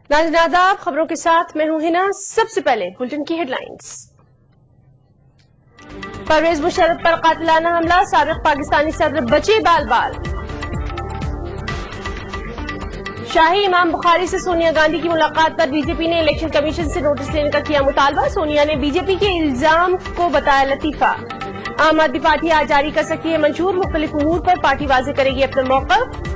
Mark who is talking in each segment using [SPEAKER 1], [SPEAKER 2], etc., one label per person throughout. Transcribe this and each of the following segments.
[SPEAKER 1] नाज़रीन आदाब, खबरों के साथ मैं हूं हिना। सबसे पहले बुलेटिन की हेडलाइंस। परवेज मुशर्रफ पर कातिलाना हमला, साबिक पाकिस्तानी सदर बचे बाल बाल। शाही इमाम बुखारी से सोनिया गांधी की मुलाकात पर बीजेपी ने इलेक्शन कमीशन से नोटिस लेने का किया मुतालबा। सोनिया ने बीजेपी के इल्जाम को बताया लतीफा। आम आदमी पार्टी आज जारी कर सकती है मंशूर, मुख्तलिफ उमूर पर पार्टी वाज़ेह करेगी अपना मौक़िफ़।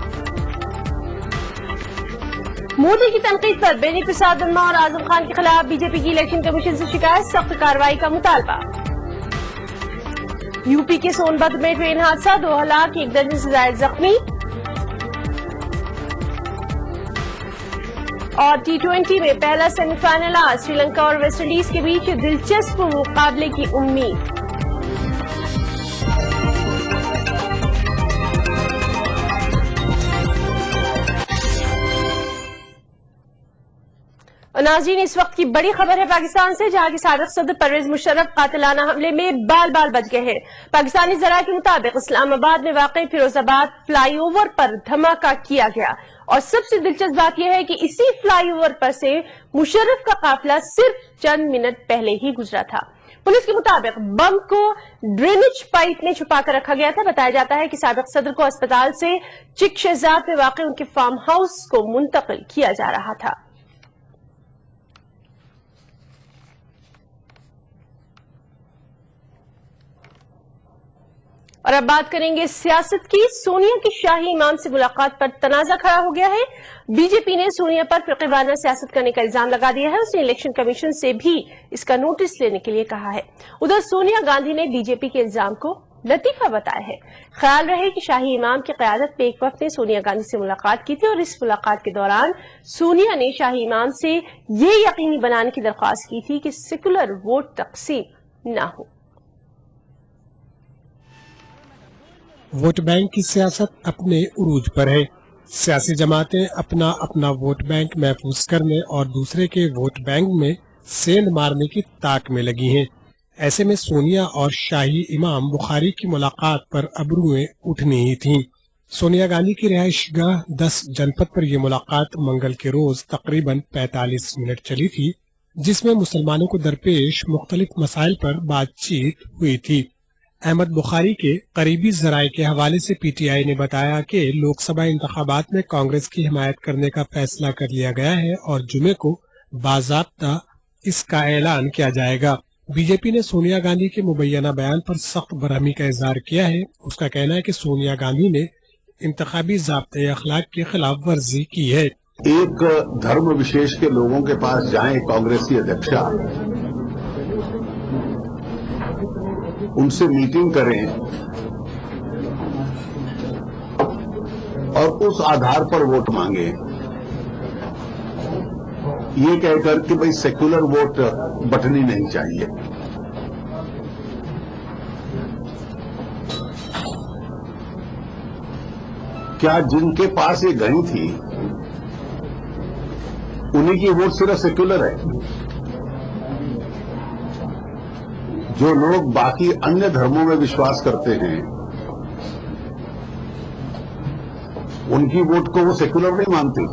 [SPEAKER 1] मोदी की तनकीद पर बेनी प्रसाद वर्मा और आजम खान के खिलाफ बीजेपी की इलेक्शन कमीशन से शिकायत, सख्त कार्रवाई का मुतालबा। यूपी के सोनभद्र में ट्रेन हादसा, 2 हलाक, 1 दर्जन से ज्यादा जख्मी। और T20 में पहला सेमीफाइनल आज, श्रीलंका और वेस्ट इंडीज के बीच दिलचस्प मुकाबले की उम्मीद। नाज़रीन, इस वक्त की बड़ी खबर है पाकिस्तान से, जहां के साबिक सदर परवेज मुशर्रफ कातिलाना हमले में बाल बाल बच गए हैं। पाकिस्तानी जरा के मुताबिक इस्लामाबाद में वाक़ई फिरोजाबाद फ्लाईओवर पर धमाका किया गया और सबसे दिलचस्प बात यह है कि इसी फ्लाईओवर पर से मुशर्रफ का काफिला सिर्फ चंद मिनट पहले ही गुजरा था। पुलिस के मुताबिक बम को ड्रेनेज पाइप में छुपा कर रखा गया था। बताया जाता है कि साबिक सदर को अस्पताल से चिक शहजाद में वाक़ई उनके फार्म हाउस को मुंतकिल किया जा रहा था। और अब बात करेंगे सियासत की। सोनिया की शाही इमाम से मुलाकात पर तनाजा खड़ा हो गया है। बीजेपी ने सोनिया पर फिरक़ेवाराना सियासत करने का इल्जाम लगा दिया है। उसने इलेक्शन कमीशन से भी इसका नोटिस लेने के लिए कहा है। उधर सोनिया गांधी ने बीजेपी के इल्जाम को लतीफा बताया है। ख्याल रहे कि शाही इमाम की क़यादत में एक वक्त ने सोनिया गांधी से मुलाकात की थी और इस मुलाकात के दौरान सोनिया ने शाही इमाम से ये यकीनी बनाने की दरख्वास्त की थी कि सेकुलर वोट तकसीम न हो।
[SPEAKER 2] वोट बैंक की सियासत अपने उरूज पर है। सियासी जमातें अपना अपना वोट बैंक महफूज करने और दूसरे के वोट बैंक में सेंध मारने की ताक में लगी हैं। ऐसे में सोनिया और शाही इमाम बुखारी की मुलाकात पर अबरुएं उठनी ही थीं। सोनिया गांधी की रिहाइशगाह 10 जनपद पर यह मुलाकात मंगल के रोज तकरीबन 45 मिनट चली थी, जिसमें मुसलमानों को दरपेश मुख्तलिफ मसाइल पर बातचीत हुई थी। अहमद बुखारी के करीबी जराये के हवाले से पीटीआई ने बताया कि लोकसभा इंतखाबात में कांग्रेस की हिमायत करने का फैसला कर लिया गया है और जुमे को बाज़ाब्ता इसका ऐलान किया जाएगा। बीजेपी ने सोनिया गांधी के मुबैना बयान पर सख्त बरहमी का इजहार किया है। उसका कहना है कि सोनिया गांधी ने इंतखाबी ज़ाब्ते अखलाक की खिलाफ वर्जी की है।
[SPEAKER 3] एक धर्म विशेष के लोगों के पास जाएं कांग्रेस की अध्यक्षा, उनसे मीटिंग करें और उस आधार पर वोट मांगे, ये कहकर कि भाई सेक्युलर वोट बटनी नहीं चाहिए। क्या जिनके पास ये गई थी उन्हीं की वोट सिर्फ सेक्युलर है? जो लोग बाकी अन्य धर्मों में विश्वास करते हैं उनकी वोट को वो सेक्युलर नहीं मानते।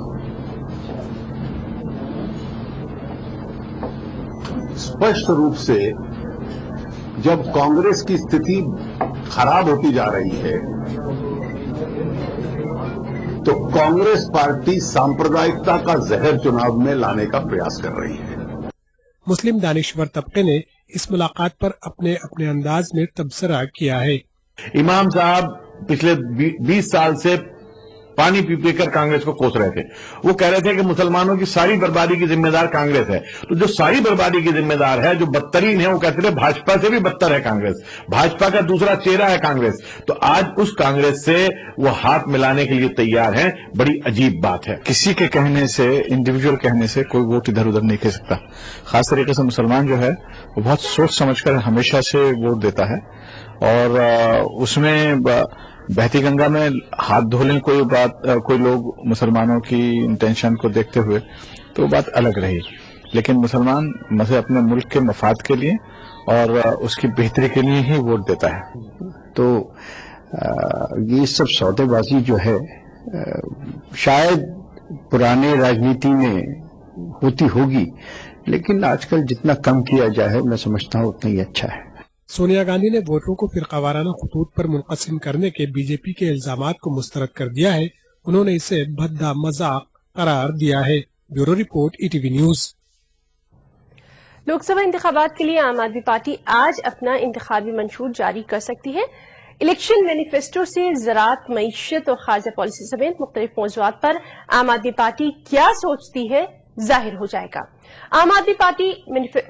[SPEAKER 3] स्पष्ट रूप से जब कांग्रेस की स्थिति खराब होती जा रही है तो कांग्रेस पार्टी सांप्रदायिकता का जहर चुनाव में लाने का प्रयास कर रही है।
[SPEAKER 2] मुस्लिम दानिश्वर तबके ने इस मुलाकात पर अपने अपने अंदाज में तबसरा किया है।
[SPEAKER 4] इमाम साहब पिछले 20 साल से पानी पी पी कर कांग्रेस को कोस रहे थे। वो कह रहे थे कि मुसलमानों की सारी बर्बादी की जिम्मेदार कांग्रेस है। तो जो सारी बर्बादी की जिम्मेदार है, जो बदतरीन है, वो कहते थे भाजपा से भी बदतर है कांग्रेस, भाजपा का दूसरा चेहरा है कांग्रेस। तो आज उस कांग्रेस से वो हाथ मिलाने के लिए तैयार है। बड़ी अजीब बात है।
[SPEAKER 5] किसी के कहने से, इंडिविजुअल कहने से कोई वोट इधर उधर नहीं कह सकता। खास तरीके से मुसलमान जो है वो बहुत सोच समझकर हमेशा से वोट देता है और उसमें बहती गंगा में हाथ धो लें कोई लोग मुसलमानों की इंटेंशन को देखते हुए, तो बात अलग रही। लेकिन मुसलमान मसे अपने मुल्क के मफाद के लिए और उसकी बेहतरी के लिए ही वोट देता है।
[SPEAKER 6] तो ये सब सौदेबाजी जो है शायद पुराने राजनीति में होती होगी, लेकिन आजकल जितना कम किया जाए मैं समझता हूँ उतना ही अच्छा है।
[SPEAKER 2] सोनिया गांधी ने वोटरों को फिरकावाराना खतूत पर मुनक़सिम करने के बीजेपी के इल्जामात को मुस्तरद कर दिया है। उन्होंने इसे भद्दा मजाक करार दिया है। Bureau report, ETV news.
[SPEAKER 1] Lok Sabha इंतखाबात के लिए आम आदमी पार्टी आज अपना इंतखाबी मंशूर जारी कर सकती है। इलेक्शन मैनिफेस्टो से ज़राअत, मईशत और खारजा पॉलिसी समेत मुख्तलिफ मौज़ूआत पर आम आदमी पार्टी क्या सोचती है जाहिर हो जाएगा। आम आदमी पार्टी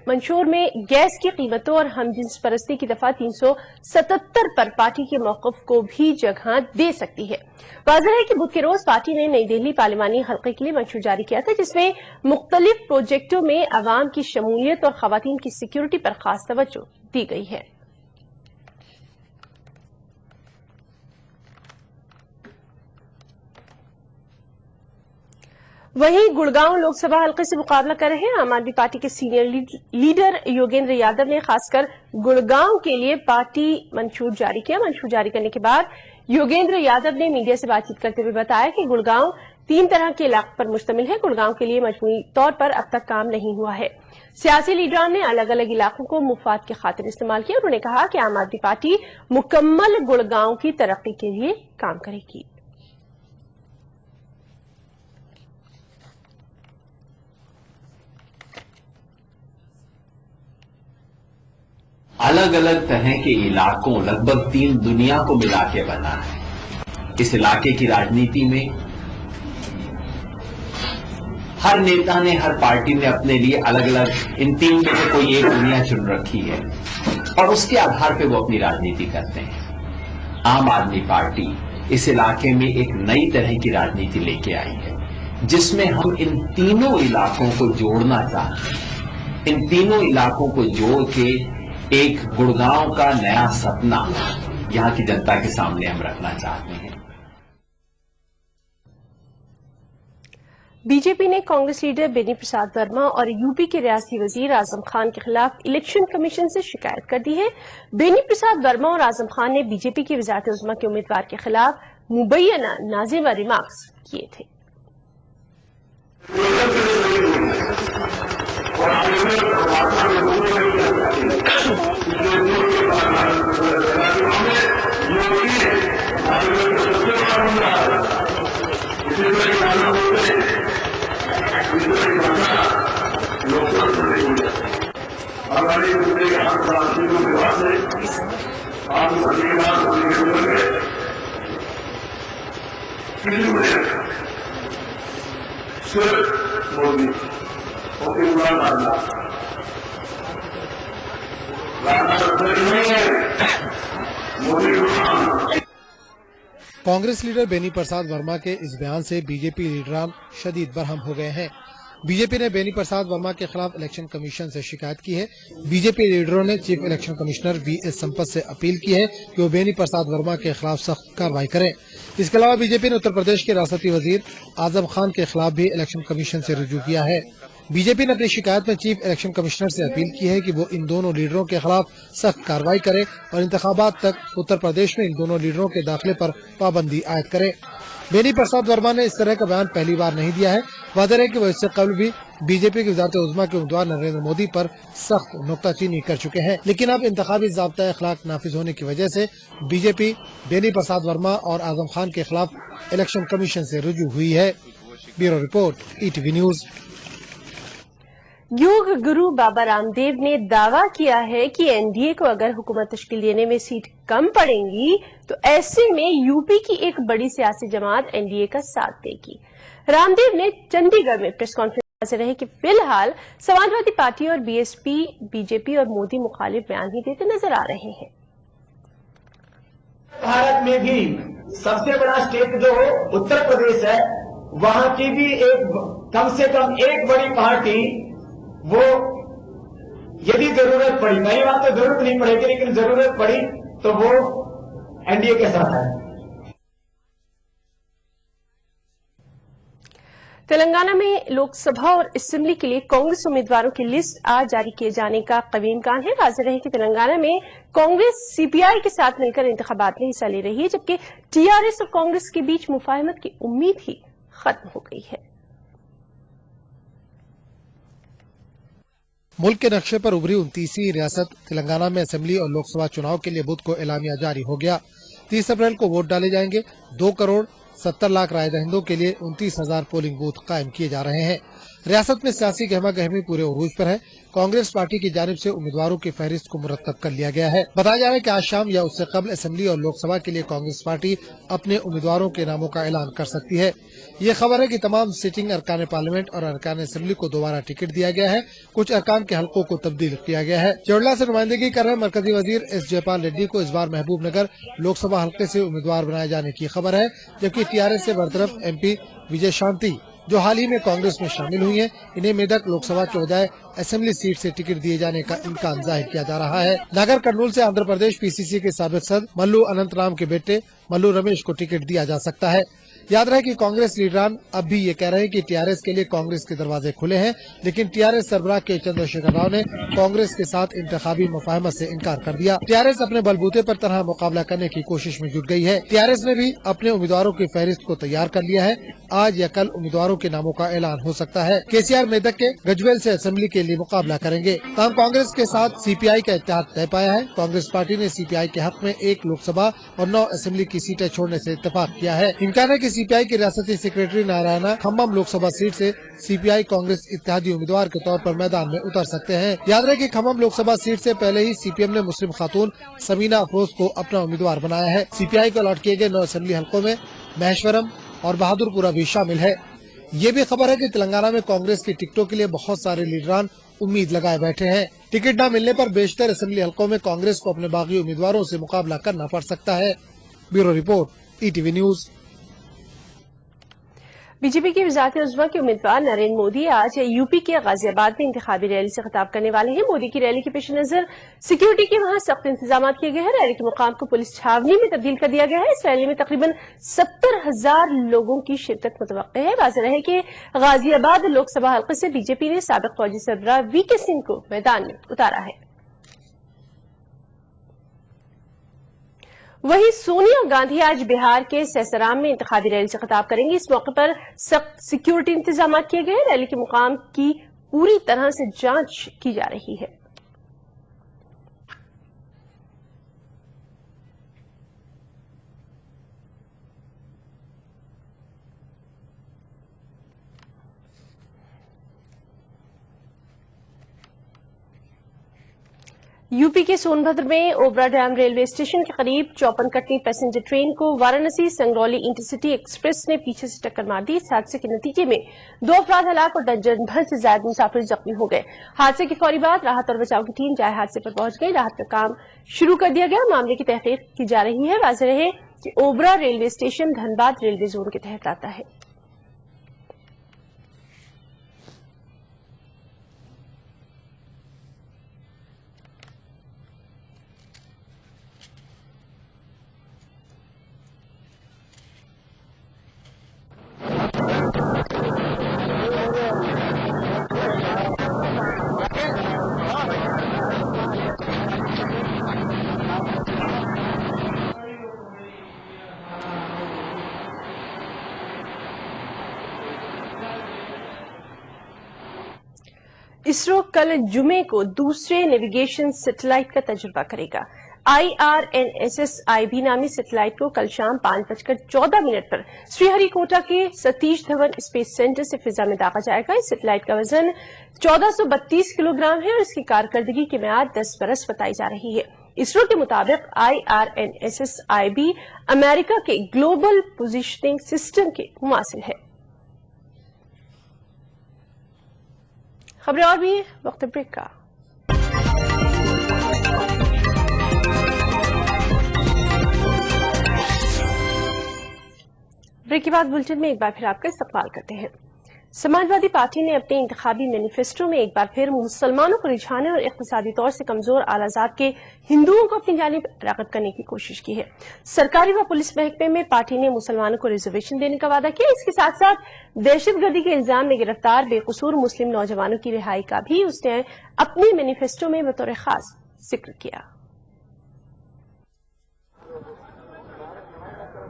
[SPEAKER 1] मंशूर में गैस की कीमतों और हमजिन्स परस्ती की दफा 377 पर पार्टी के मौक़िफ़ को भी जगह दे सकती है। वाज़ेह है कि बुध के रोज पार्टी ने नई दिल्ली पार्लिमानी हल्के के लिए मंशूर जारी किया था, जिसमें मुख्तलिफ प्रोजेक्टों में अवाम की शमूलियत और खवातीन की सिक्योरिटी पर खास तवज्जो दी गई है। वहीं गुड़गांव लोकसभा हल्के से मुकाबला कर रहे आम आदमी पार्टी के सीनियर लीडर योगेंद्र यादव ने खासकर गुड़गांव के लिए पार्टी मंशूर जारी किया। मंशूर जारी करने के बाद योगेंद्र यादव ने मीडिया से बातचीत करते हुए बताया कि गुड़गांव 3 तरह के इलाकों पर मुश्तमिल है। गुड़गांव के लिए मजमूई तौर पर अब तक काम नहीं हुआ है। सियासी लीडरान ने अलग अलग इलाकों को मुफाद की खातिर इस्तेमाल किया। उन्होंने कहा कि आम आदमी पार्टी मुकम्मल गुड़गांव की तरक्की के लिए काम करेगी।
[SPEAKER 7] अलग अलग तरह के इलाकों, लगभग 3 दुनिया को मिला के बना है। इस इलाके की राजनीति में हर नेता ने, हर पार्टी ने अपने लिए अलग अलग इन 3 में से कोई एक दुनिया चुन रखी है और उसके आधार पे वो अपनी राजनीति करते हैं। आम आदमी पार्टी इस इलाके में एक नई तरह की राजनीति लेके आई है, जिसमें हम इन तीनों इलाकों को जोड़ना चाहते हैं। इन तीनों इलाकों को जोड़ के एक गुड़गांव का नया सपना यहां की जनता के सामने हम रखना चाहते हैं।
[SPEAKER 1] बीजेपी ने कांग्रेस लीडर बेनी प्रसाद वर्मा और यूपी के रियासती वजीर आजम खान के खिलाफ इलेक्शन कमीशन से शिकायत कर दी है। बेनी प्रसाद वर्मा और आजम खान ने बीजेपी की वज़ारत उज़्मा के उम्मीदवार के खिलाफ मुबैना नाज़िमा रिमार्क्स किए थे।
[SPEAKER 2] कांग्रेस लीडर बेनी प्रसाद वर्मा के इस बयान से बीजेपी लीडरान शदीद बरहम हो गए हैं। बीजेपी ने बेनी प्रसाद वर्मा के खिलाफ इलेक्शन कमीशन से शिकायत की है। बीजेपी लीडरों ने chief election commissioner VS Sampath से अपील की है कि वो बेनी प्रसाद वर्मा के खिलाफ सख्त कार्रवाई करें। इसके अलावा बीजेपी ने उत्तर प्रदेश के रियासती वजीर आजम खान के खिलाफ भी इलेक्शन कमीशन से रुजू किया है। बीजेपी ने अपनी शिकायत में चीफ इलेक्शन कमिश्नर से अपील की है कि वो इन दोनों लीडरों के खिलाफ सख्त कार्रवाई करे और इंतखाबात तक उत्तर प्रदेश में इन दोनों लीडरों के दाखिले पर पाबंदी आयद करे। बेनी प्रसाद वर्मा ने इस तरह का बयान पहली बार नहीं दिया है। वाज़ेह है कि वो इससे कबल भी बीजेपी की वज़ारत उज़्मा के उम्मीदवार नरेंद्र मोदी पर सख्त नुक्ताचीनी कर चुके हैं, लेकिन अब इंतखाबी ज़ाब्ता अखलाक नाफिज होने की वजह से बीजेपी बेनी प्रसाद वर्मा और आजम खान के खिलाफ इलेक्शन कमीशन से रुजू हुई है। Bureau report, ETV news.
[SPEAKER 1] Yoga guru Baba Ramdev ने दावा किया है कि एनडीए को अगर हुकूमत तश्कील देने में सीट कम पड़ेंगी तो ऐसे में यूपी की एक बड़ी सियासी जमात एनडीए का साथ देगी। रामदेव ने चंडीगढ़ में प्रेस कॉन्फ्रेंस से रहे कि फिलहाल समाजवादी पार्टी और बीएसपी, बीजेपी और मोदी मुखालिफ बयान ही देते नजर आ रहे हैं।
[SPEAKER 8] भारत में भी सबसे बड़ा स्टेट जो उत्तर प्रदेश है, वहां की भी कम से कम एक बड़ी पार्टी, वो यदि जरूरत पड़ी, नई बात तो जरूरत नहीं पड़ेगी, लेकिन जरूरत पड़ी तो वो एनडीए के साथ है।
[SPEAKER 1] तेलंगाना में लोकसभा और असेंबली के लिए कांग्रेस उम्मीदवारों की लिस्ट आज जारी किए जाने का कवी इम्कान है। वाज़ेह रहे कि तेलंगाना में कांग्रेस सीपीआई के साथ मिलकर इंतखाबात में हिस्सा ले रही है, जबकि टीआरएस और कांग्रेस के बीच मुफाहमत की उम्मीद ही खत्म हो गई है।
[SPEAKER 9] मुल्क के नक्शे पर उभरी 29वीं रियासत तेलंगाना में असेंबली और लोकसभा चुनाव के लिए बुध को एलामिया जारी हो गया। 30 अप्रैल को वोट डाले जाएंगे। 2,70,00,000 राय दहिंदों के लिए 29,000 पोलिंग बूथ कायम किए जा रहे हैं। रियासत में सियासी गहमा गहमी पूरे उरूज पर है। कांग्रेस पार्टी की जानिब से उम्मीदवारों की फहरिस्त को मुरतब कर लिया गया है। बताया जा रहा है कि आज शाम या उससे कबल असेंबली और लोकसभा के लिए कांग्रेस पार्टी अपने उम्मीदवारों के नामों का ऐलान कर सकती है। ये खबर है कि तमाम सिटिंग अरकान पार्लियामेंट और अरकान असेंबली को दोबारा टिकट दिया गया है। कुछ अरकान के हल्कों को तब्दील किया गया है। चौड़ला से नुमाइंदगी कर रहे मरकजी वजीर एस जयपाल रेड्डी को इस बार महबूब नगर लोकसभा हल्के से उम्मीदवार बनाए जाने की खबर है, जबकि टीआरएस से बरतरफ MP विजय शांति जो हाल ही में कांग्रेस में शामिल हुई हैं, इन्हें मेदक लोकसभा के बजाय असेंबली सीट से टिकट दिए जाने का इम्कान जाहिर किया जा रहा है। नागर कर्नूल से आंध्र प्रदेश PCC के साबिक सदर मल्लू अनंत राम के बेटे मल्लू रमेश को टिकट दिया जा सकता है। याद रहे कि कांग्रेस लीडरान अब भी ये कह रहे हैं कि टीआरएस के लिए कांग्रेस के दरवाजे खुले हैं, लेकिन टीआरएस सरबराह के चंद्रशेखर राव ने कांग्रेस के साथ इंतखाबी मुफाहमत से इनकार कर दिया। टीआरएस अपने बलबूते पर तरह मुकाबला करने की कोशिश में जुट गई है। टीआरएस ने भी अपने उम्मीदवारों की फहरिस्त को तैयार कर लिया है। आज या कल उम्मीदवारों के नामों का ऐलान हो सकता है। केसीआर मेदक के गजवेल से असेंबली के लिए मुकाबला करेंगे। तमाम कांग्रेस के साथ CPI का इत्तेहाद तय पाया है। कांग्रेस पार्टी ने CPI के हक में 1 लोकसभा और 9 असेंबली की सीटें छोड़ने से इत्तेफाक किया है। इम्कान है कि CPI की रियासती सेक्रेटरी नारायणा खम्मम लोकसभा सीट से CPI कांग्रेस इत्तेहादी उम्मीदवार के तौर पर मैदान में उतर सकते हैं। याद रहे कि खम्मम लोकसभा सीट से पहले ही CPM ने मुस्लिम खातून समीना अफरोज को अपना उम्मीदवार बनाया है। CPI को अलॉट किए गए 9 असेंबली हल्कों में महेश्वरम और बहादुरपुरा भी शामिल है। ये भी खबर है कि तेलंगाना में कांग्रेस की टिकटों के लिए बहुत सारे लीडरान उम्मीद लगाए बैठे हैं। टिकट न मिलने पर बेशतर असेंबली हल्कों में कांग्रेस को अपने बागी उम्मीदवारों से मुकाबला करना पड़ सकता है। Bureau report, ETV news.
[SPEAKER 1] BJP की वज़ारत-ए-उज़्मा के उम्मीदवार नरेंद्र मोदी आज यूपी के गाजियाबाद में इंतखाबी रैली से खिताब करने वाले हैं। मोदी की रैली के पेश नजर सिक्योरिटी के वहां सख्त इंतजाम किए गए हैं। रैली के मुकाम को पुलिस छावनी में तब्दील कर दिया गया है। इस रैली में तकरीबन 70,000 लोगों की शिरकत मुतवक्के है। वाज़ेह है कि गाजियाबाद लोकसभा हल्के से बीजेपी ने साबिक फौजी सरबराह VK सिंह को मैदान में उतारा है। वहीं सोनिया गांधी आज बिहार के सैसराम में इंतखाबी रैली से खिताब करेंगी। इस मौके पर सख्त सिक्योरिटी इंतजाम किए गए हैं। रैली के मुकाम की पूरी तरह से जांच की जा रही है। यूपी के सोनभद्र में ओबरा डैम रेलवे स्टेशन के करीब 54 कटनी पैसेंजर ट्रेन को वाराणसी संगरौली इंटरसिटी एक्सप्रेस ने पीछे से टक्कर मार दी। इस हादसे के नतीजे में 2 अफराद हलाक और दर्जन भर से ज्यादा मुसाफिर जख्मी हो गए। हादसे के फौरी बाद राहत और बचाव की टीम जाए हादसे पर पहुंच गई। राहत का काम शुरू कर दिया गया। मामले की तहकीक की जा रही है। वाज़ेह रहे कि Obra railway station Dhanbad railway zone के तहत आता है। इसरो कल जुमे को दूसरे नेविगेशन सैटेलाइट का तजुर्बा करेगा। IRNSS IB नामी सैटेलाइट को कल शाम 5:14 पर श्रीहरिकोटा के सतीश धवन स्पेस सेंटर से फिजा में दागा जाएगा। इस सैटेलाइट का वजन 1432 किलोग्राम है और इसकी कारकर्दगी की मियाद 10 बरस बताई जा रही है। इसरो के मुताबिक IRNSS IB अमेरिका के ग्लोबल पोजिशनिंग सिस्टम के मुमासिल है। खबरें और भी वक्त ब्रेक का। ब्रेक के बाद बुलेटिन में एक बार फिर आपका इस्तकबाल करते हैं। समाजवादी पार्टी ने अपने इंतखाबी मैनिफेस्टो में एक बार फिर मुसलमानों को रिझाने और इक्तिसादी तौर से कमजोर आलाजात के हिंदुओं को अपनी जानिब राग़िब करने की कोशिश की है। सरकारी व पुलिस महकमे में पार्टी ने मुसलमानों को रिजर्वेशन देने का वादा किया। इसके साथ साथ दहशतगर्दी के इल्जाम में गिरफ्तार बेकसूर मुस्लिम नौजवानों की रिहाई का भी उसने अपने मैनिफेस्टो में बतौर खास जिक्र किया।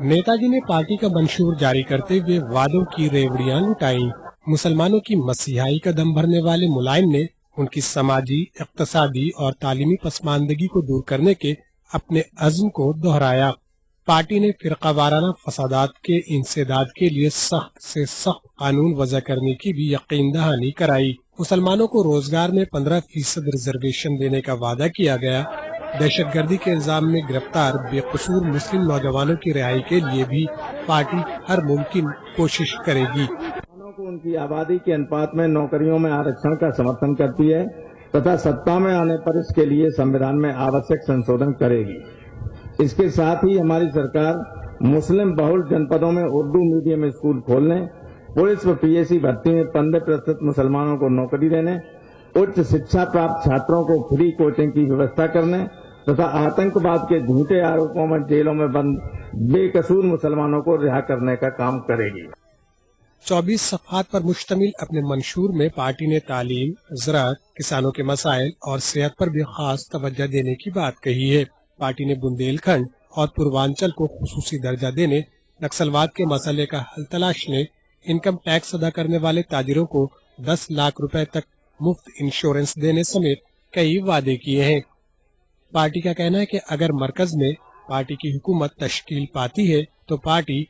[SPEAKER 2] नेताजी ने पार्टी का मंशूर जारी करते हुए वादों की रेवड़ियां लुटाई। मुसलमानों की मसीहाई का दम भरने वाले मुलायम ने उनकी समाजी, इक्तसादी और तालीमी पसमानदगी को दूर करने के अपने अज़्म को दोहराया। पार्टी ने फिरकावाराना फसादात के इंसदाद के लिए सख्त से सख्त कानून वज़ा करने की भी यकीन दहानी कराई। मुसलमानों को रोजगार में 15% रिजर्वेशन देने का वादा किया गया। दहशतगर्दी के इल्जाम में गिरफ्तार बेकसूर मुस्लिम नौजवानों की रिहाई के लिए भी पार्टी हर मुमकिन कोशिश करेगी।
[SPEAKER 8] को उनकी आबादी के अनुपात में नौकरियों में आरक्षण का समर्थन करती है तथा सत्ता में आने पर इसके लिए संविधान में आवश्यक संशोधन करेगी। इसके साथ ही हमारी सरकार मुस्लिम बहुल जनपदों में उर्दू मीडियम स्कूल खोलने, पुलिस व पीएससी भर्ती में 15% मुसलमानों को नौकरी देने, उच्च शिक्षा प्राप्त छात्रों को फ्री कोचिंग की व्यवस्था करने तथा आतंकवाद के झूठे आरोपों में जेलों में बंद बेकसूर मुसलमानों को रिहा करने का काम करेगी।
[SPEAKER 2] 24 सफ़हात पर मुश्तमिल अपने मंशूर में पार्टी ने तालीम, ज़राअत, किसानों के मसाइल और सेहत पर भी खास तवज्जो देने की बात कही है। पार्टी ने बुंदेलखंड और पूर्वांचल को खुसूसी दर्जा देने, नक्सलवाद के मसले का हल तलाशने, इनकम टैक्स अदा करने वाले ताजिरों को 10 लाख रुपए तक मुफ्त इंश्योरेंस देने समेत कई वादे किए हैं। पार्टी का कहना है कि अगर मरकज में पार्टी की हुकूमत तश्कील पाती है तो पार्टी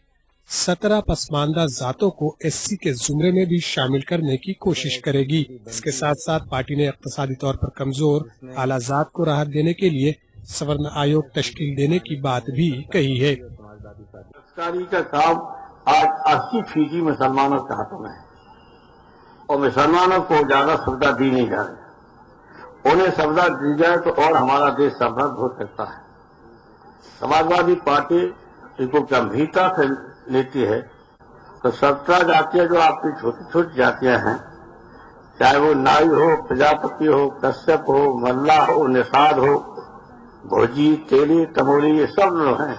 [SPEAKER 2] 17 पसमानदा जातों को एससी के जुमरे में भी शामिल करने की कोशिश करेगी। इसके साथ साथ पार्टी ने इक्तिसादी तौर पर कमजोर आला जात को राहत देने के लिए सवर्ण आयोग तश्कील देने की बात भी कही है।
[SPEAKER 3] सरकारी का काम आज 80% मुसलमानों के हाथों में है और मुसलमानों को ज्यादा सुविधा दी नहीं जा रही। उन्हें सुविधा दी जाए तो और हमारा देश समृद्ध हो सकता है। समाजवादी पार्टी इनको गंभीरता से लेती है तो 17 जातियां जो आपकी छोटी छोटी जातियां हैं, चाहे वो नाई हो, प्रजापति हो, कश्यप हो, मल्ला हो, निषाद हो, भोजी, तेली, तमोरी, ये सब लोग हैं।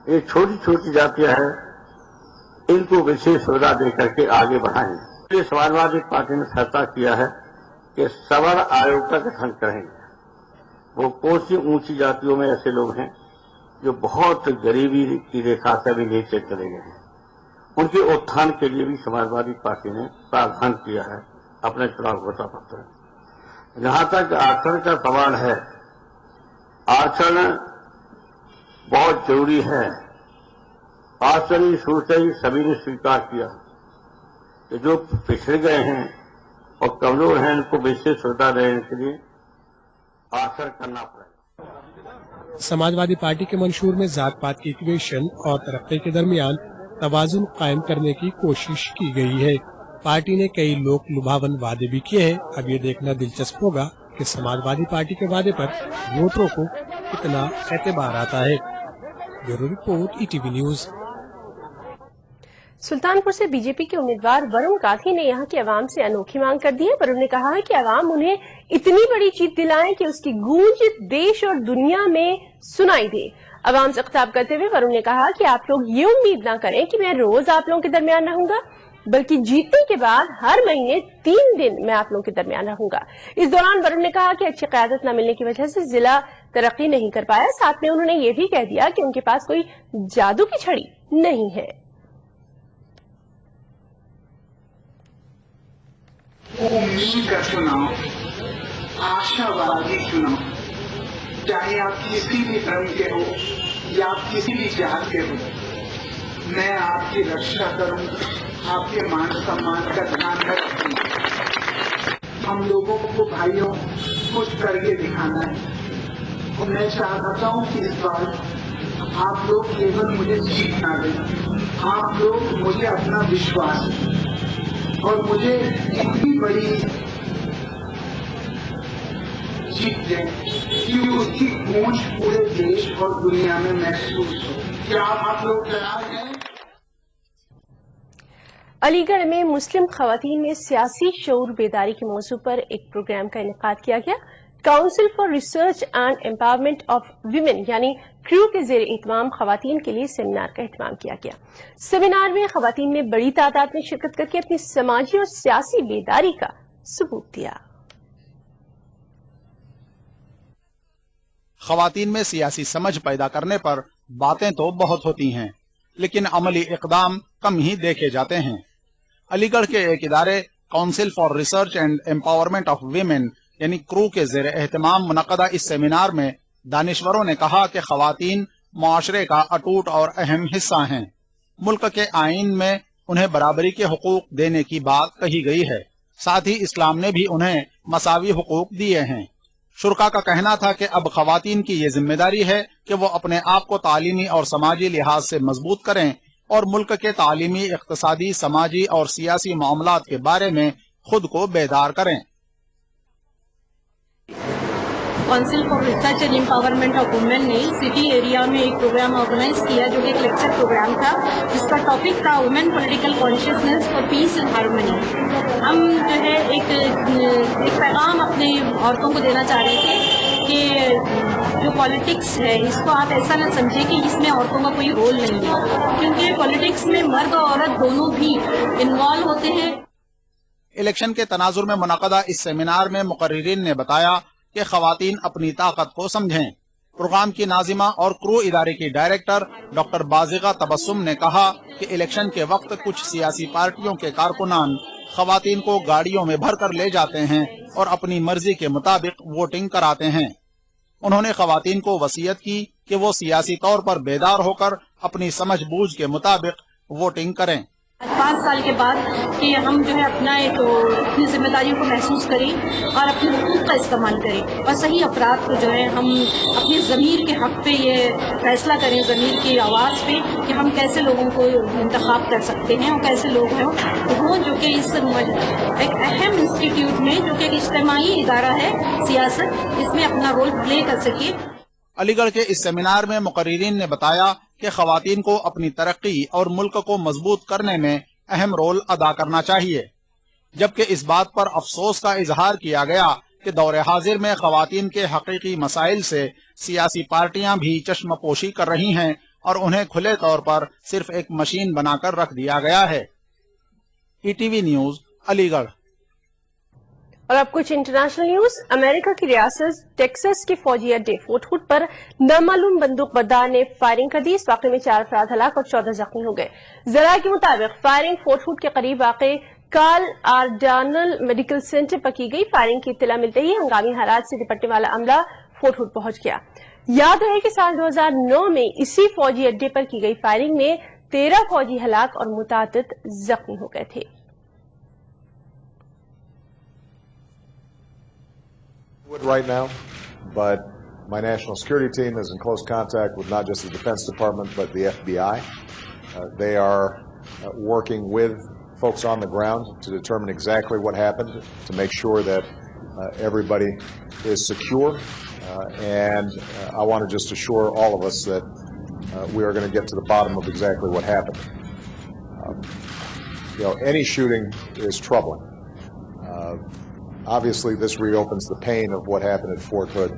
[SPEAKER 3] ये छोटी छोटी जातियां हैं, इनको विशेष सुविधा देकर के आगे बढ़ाएंगे। ये समाजवादी पार्टी ने फैसला किया है कि सवर्ण आयोग का गठन करेंगे। वो कौन सी ऊंची जातियों में ऐसे लोग हैं जो बहुत गरीबी की रेखा से भी नीचे चले गए हैं, उनके उत्थान के लिए भी समाजवादी पार्टी ने प्रावधान किया है अपने चुनाव घोषणा पत्र में। जहां तक आरक्षण का सवाल है, आरक्षण बहुत जरूरी है। आरक्षण शुरू से ही सभी ने स्वीकार किया कि जो पिछड़ गए हैं और कमजोर हैं, उनको विशेष सुविधा देने के लिए आरक्षण करना पड़ेगा।
[SPEAKER 2] समाजवादी पार्टी के मंशूर में जात पात की इक्वेशन और तरक्की के दरमियान तवाजुन कायम करने की कोशिश की गई है। पार्टी ने कई लोक लुभावन वादे भी किए हैं। अब ये देखना दिलचस्प होगा कि समाजवादी पार्टी के वादे पर वोटरों को कितना एतबार आता है। Bureau report, ETV news.
[SPEAKER 1] Sultanpur से बीजेपी के उम्मीदवार वरुण गांधी ने यहां की आवाम से अनोखी मांग कर दी है। वरुण ने कहा है कि आवाम उन्हें इतनी बड़ी जीत दिलाएं कि उसकी गूंज देश और दुनिया में सुनाई दे। आवाम से खिताब करते हुए वरुण ने कहा कि आप लोग ये उम्मीद ना करें कि मैं रोज आप लोगों के दरमियान रहूंगा, बल्कि जीतने के बाद हर महीने 3 दिन मैं आप लोगों के दरमियान रहूंगा। इस दौरान वरुण ने कहा कि अच्छी क़यादत न मिलने की वजह से जिला तरक्की नहीं कर पाया। साथ में उन्होंने ये भी कह दिया कि उनके पास कोई जादू की छड़ी नहीं है।
[SPEAKER 10] उम्मीद का चुनाव, आशावादी चुनाव, चाहे आप किसी भी धर्म के हो या आप किसी भी जात के हो, मैं आपकी रक्षा करूंगा, आपके मान सम्मान का ध्यान रखूंगा। हम लोगों को भाइयों कुछ करके दिखाना है और मैं चाहता हूं कि इस बार आप लोग केवल मुझे जीत ना दें, आप लोग मुझे अपना विश्वास और मुझे इतनी बड़ी जीत दें कि उसकी गूंज पूरे देश और दुनिया में महसूस हो। क्या आप लोग तैयार हैं?
[SPEAKER 1] अलीगढ़ में मुस्लिम खवातीन में सियासी शऊर बेदारी के मौजू पर एक प्रोग्राम का इनेकाद किया गया। Council for research and empowerment of women यानी क्रू के जेर एहतमाम खवातीन के लिए सेमिनार का एहतमाम किया गया। सेमिनार में खवातीन ने बड़ी तादाद में शिरकत करके अपनी समाजी और सियासी बेदारी का सबूत दिया।
[SPEAKER 11] खवातीन में सियासी समझ पैदा करने पर बातें तो बहुत होती हैं, लेकिन अमली इकदाम कम ही देखे जाते हैं। अलीगढ़ के एक इदारे council for research and empowerment of women यानी क्रू के ज़ेर एहतमाम मुनक़दा इस सेमिनार में दानिश्वरों ने कहा कि ख़वातीन मुआशरे का अटूट और अहम हिस्सा हैं। मुल्क के आईन में उन्हें बराबरी के हुकूक देने की बात कही गई है। साथ ही इस्लाम ने भी उन्हें मसावी हुकूक दिए हैं। शुरा का कहना था कि अब ख़वातीन की ये जिम्मेदारी है कि वो अपने आप को तालीमी और समाजी लिहाज से मजबूत करें और मुल्क के तालीमी, इक़्तिसादी, समाजी और सियासी मामलात के बारे में खुद को बेदार करें।
[SPEAKER 12] Council for research and empowerment of women ने सिटी एरिया में एक प्रोग्राम ऑर्गेनाइज किया जो कि एक लेक्चर प्रोग्राम था, जिसका टॉपिक था women political consciousness for piece and harmony. हम जो है एक पैगाम अपने औरतों को देना चाह रहे थे कि जो पॉलिटिक्स है इसको आप ऐसा न समझें कि इसमें औरतों का कोई रोल नहीं है, क्योंकि पॉलिटिक्स में मर्द और औरत दोनों भी इन्वॉल्व होते हैं।
[SPEAKER 11] इलेक्शन के तनाजुर में मुनक़दा इस सेमिनार में मुकर्रिरीन ने बताया कि ख़वातीन अपनी ताकत को समझें। प्रोग्राम की नाजिमा और क्रू इदारे की डायरेक्टर डॉक्टर बाज़िगा तबस्सुम ने कहा कि इलेक्शन के वक्त कुछ सियासी पार्टियों के कारकुनान ख़वातीन को गाड़ियों में भर कर ले जाते हैं और अपनी मर्जी के मुताबिक वोटिंग कराते हैं। उन्होंने ख़वातीन को वसीयत की कि वो सियासी तौर पर बेदार होकर अपनी समझ बूझ के मुताबिक वोटिंग करें।
[SPEAKER 12] 5 साल के बाद कि हम जो है अपनी जिम्मेदारियों को महसूस करें और अपने हुकूक का इस्तेमाल करें और सही अफराद को जो है हम अपने ज़मीर के हक़ पे ये फैसला करें, ज़मीर की आवाज़ पे, कि हम कैसे लोगों को इंतखाब कर सकते हैं और कैसे लोग हों वो जो कि इस एक अहम इंस्टीट्यूट में जो कि एक इज्तिमाई इदारा है सियासत, इसमें अपना रोल प्ले कर सके।
[SPEAKER 11] अलीगढ़ के इस सेमिनार में मुकर्रिरीन ने बताया कि ख़वातीन को अपनी तरक्की और मुल्क को मजबूत करने में अहम रोल अदा करना चाहिए, जबकि इस बात पर अफसोस का इजहार किया गया कि दौर हाजिर में ख़वातीन के हकीकी मसाइल से सियासी पार्टियां भी चश्मपोशी कर रही हैं और उन्हें खुले तौर पर सिर्फ एक मशीन बनाकर रख दिया गया है। ETV news, Aligarh.
[SPEAKER 1] और अब कुछ इंटरनेशनल न्यूज। अमेरिका की रियासत टेक्सास के फौजी अड्डे फोर्ट हुड पर नामालूम बंदूक बरदार ने फायरिंग कर दी। इस वाक़े में 4 अफराद हलाक और 14 जख्मी हो गए। जरा के मुताबिक फायरिंग फोर्ट हुड के करीब वाक़े कार्ल आर्डानल मेडिकल सेंटर पर की गई। फायरिंग की इत्तला मिलते ही हंगामी हालात से निपटने वाला अमला फोर्ट हुड पहुंच गया। याद रहे कि साल 2009 में इसी फौजी अड्डे पर की गई फायरिंग में 13 फौजी हलाक और मुतादिद जख्मी हो गए थे।
[SPEAKER 13] Right now, but my national security team is in close contact with not just the Defense Department but the FBI. They are working with folks on the ground to determine exactly what happened, to make sure that everybody is secure, and I want to just assure all of us that we are going to get to the bottom of exactly what happened. Any shooting is troubling. Obviously, this reopens the pain of what happened at Fort Hood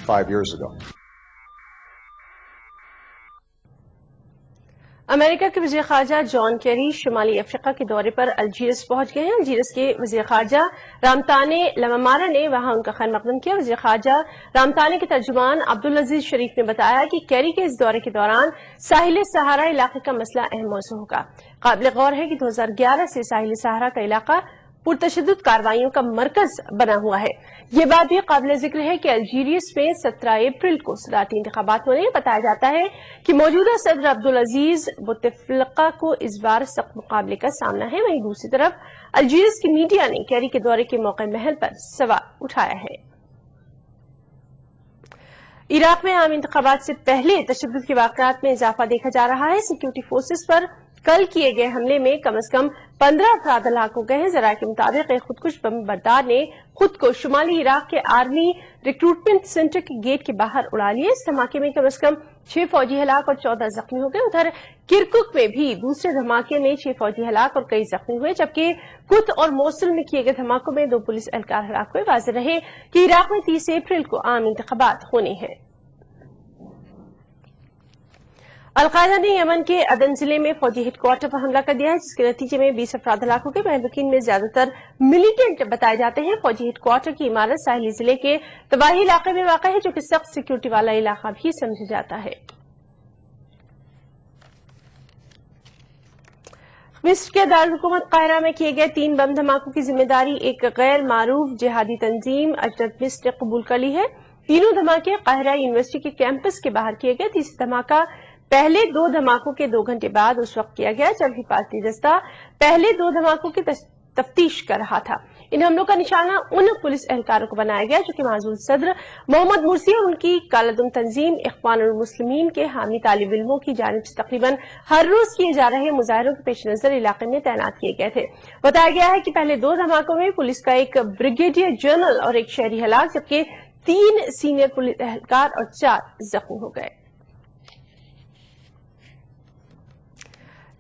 [SPEAKER 13] 5 years ago.
[SPEAKER 1] America के वज़ीर ख़ारजा John Kerry शुमाली Africa के दौरे पर अल्जीरियस पहुंच गए हैं। अल्जीरियस के वज़ीर ख़ारजा रामताने लमामारा ने वहां उनका खैर मकदम किया। वज़ीर ख़ारजा रामताने के तर्जुमान अब्दुल अजीज शरीफ ने बताया कि केरी के इस दौरे के दौरान साहिल सहारा इलाके का मसला अहम मौजू होगा। काबिल गौर है कि 2011 से साहिल सहारा का इलाका पुरतशद्दुद कार्रवाइयों का मरकज बना हुआ है। ये बात भी काबिल जिक्र है कि अल्जीरियस में 17 अप्रैल को सदारती इंतखाबात होने। बताया जाता है कि मौजूदा सदर अब्दुल अजीज बुतफ्लिका को इस बार सख्त मुकाबले का सामना है। वहीं दूसरी तरफ अल्जीरियस की मीडिया ने केरी के दौरे के मौके महल पर सवाल उठाया है। इराक में आम इंतखाबात से पहले तशद्दुद के वाक़यात में इजाफा देखा जा रहा है। सिक्योरिटी फोर्सेस पर कल किए गए हमले में कम से कम 15 अफराद हलाक हो गए हैं। जरा के मुताबिक एक खुदकुश बम बरदार ने खुद को शुमाली इराक के आर्मी रिक्रूटमेंट सेंटर के गेट के बाहर उड़ा लिया। इस धमाके में कम से कम 6 फौजी हलाक और 14 जख्मी हो गए। उधर किरकुक में भी दूसरे धमाके में 6 फौजी हलाक और कई जख्मी हुए, जबकि कुत और मोसुल में किए गए धमाकों में 2 पुलिस एहलकार हलाक हुए। वाज़ेह रहे कि इराक में 30 अप्रैल को आम इंतखाबात होने हैं। अलकायदा ने यमन के अदन जिले में फौजी हेडक्वार्टर पर हमला कर दिया है, जिसके नतीजे में 20 अफराद हलाक हो गए। महबूकीन में ज्यादातर मिलिटेंट बताए जाते हैं। फौजी हेडक्वार्टर की इमारत साहिली जिले के तबाही इलाके में वाक़ है, जो कि सख्त सिक्योरिटी वाला इलाका भी समझा जाता है। مصر کے دارالحکومت قاہرہ میں کیے گئے 3 بم دھماکوں کی ذمہ داری ایک غیر معروف جہادی تنظیم اجنت مصر نے قبول کر لی ہے۔ تینوں دھماکے قاہرہ یونیورسٹی کے کیمپس کے باہر کیے گئے۔ تیسرا دھماکہ پہلے 2 دھماکوں کے 2 گھنٹے بعد اس وقت کیا گیا جب حفاظتی دستہ پہلے 2 دھماکوں کی تفتیش کر رہا تھا۔ ان حملوں کا نشانہ ان پولیس اہلکاروں کو بنایا گیا جو کہ معزول صدر محمد مرسی اور ان کی کالعدم تنظیم اخوان المسلمین کے حامی طالب علموں کی جانب سے تقریباً ہر روز کیے جا رہے مظاہروں کے پیش نظر علاقے میں تعینات کیے گئے تھے۔ بتایا گیا ہے کہ پہلے 2 دھماکوں میں پولیس کا ایک بریگیڈیئر جنرل اور ایک شہری ہلاک جبکہ 3 سینئر پولیس اہلکار اور 4 زخمی ہو گئے۔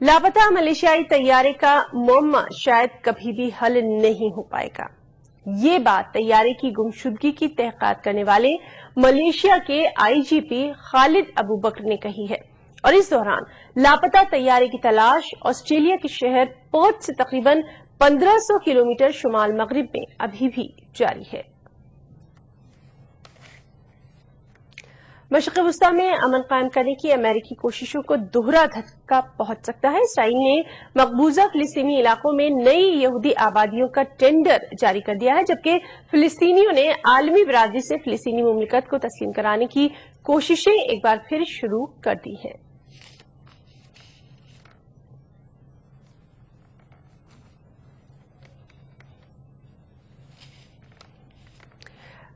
[SPEAKER 1] لاپتہ ملیشیائی طیارے کا معمہ شاید کبھی بھی حل نہیں ہو پائے گا۔ یہ بات طیارے کی گمشدگی کی تحقیقات کرنے والے ملیشیا کے IGP خالد ابو بکر نے کہی ہے، اور اس دوران لاپتہ طیارے کی تلاش آسٹریلیا کے شہر پرتھ سے تقریباً 1500 کلومیٹر شمال مغرب میں ابھی بھی جاری ہے۔ مشرق وسطی میں امن قائم کرنے کی امریکی کوششوں کو دوہرا دھچکا پہنچ سکتا ہے۔ اسرائیل نے مقبوضہ فلسطینی علاقوں میں نئی یہودی آبادیوں کا ٹینڈر جاری کر دیا ہے جبکہ فلسطینیوں نے عالمی برادری سے فلسطینی مملکت کو تسلیم کرانے کی کوششیں ایک بار پھر شروع کر دی ہیں۔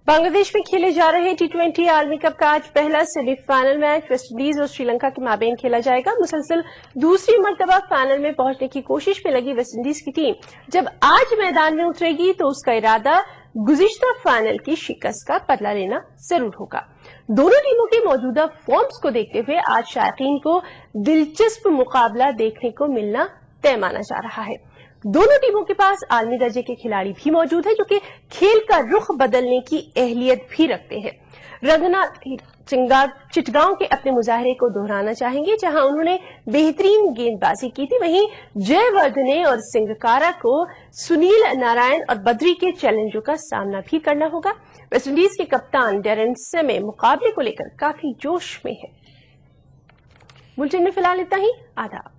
[SPEAKER 1] بنگلہ دیش میں کھیلے جا رہے T20 عالمی کپ کا آج پہلا semi final match West Indies اور سری لنکا کے مابین کھیلا جائے گا۔ مسلسل دوسری مرتبہ فائنل میں پہنچنے کی کوشش میں لگی ویسٹ انڈیز کی ٹیم جب آج میدان میں اترے گی تو اس کا ارادہ گزشتہ فائنل کی شکست کا بدلہ لینا ضرور ہوگا۔ دونوں ٹیموں کے موجودہ فارمز کو دیکھتے ہوئے آج شائقین کو دلچسپ مقابلہ دیکھنے کو ملنا طے مانا جا رہا ہے۔ دونوں ٹیموں کے پاس عالمی درجے کے کھلاڑی بھی موجود ہیں جو کہ کھیل کا رخ بدلنے کی اہلیت بھی رکھتے ہیں۔ رنگناتھ چٹگاؤں کے اپنے مظاہرے کو دہرانا چاہیں گے جہاں انہوں نے بہترین گیند بازی کی تھی، وہیں جے وردھنے اور سنگکارا کو سنیل نارائن اور بدری کے چیلنجوں کا سامنا بھی کرنا ہوگا۔ ویسٹ انڈیز کے کپتان ڈیرن سیمے مقابلے کو لے کر کافی جوش میں ہے۔ بلٹن میں فی الحال اتنا ہی، آداب۔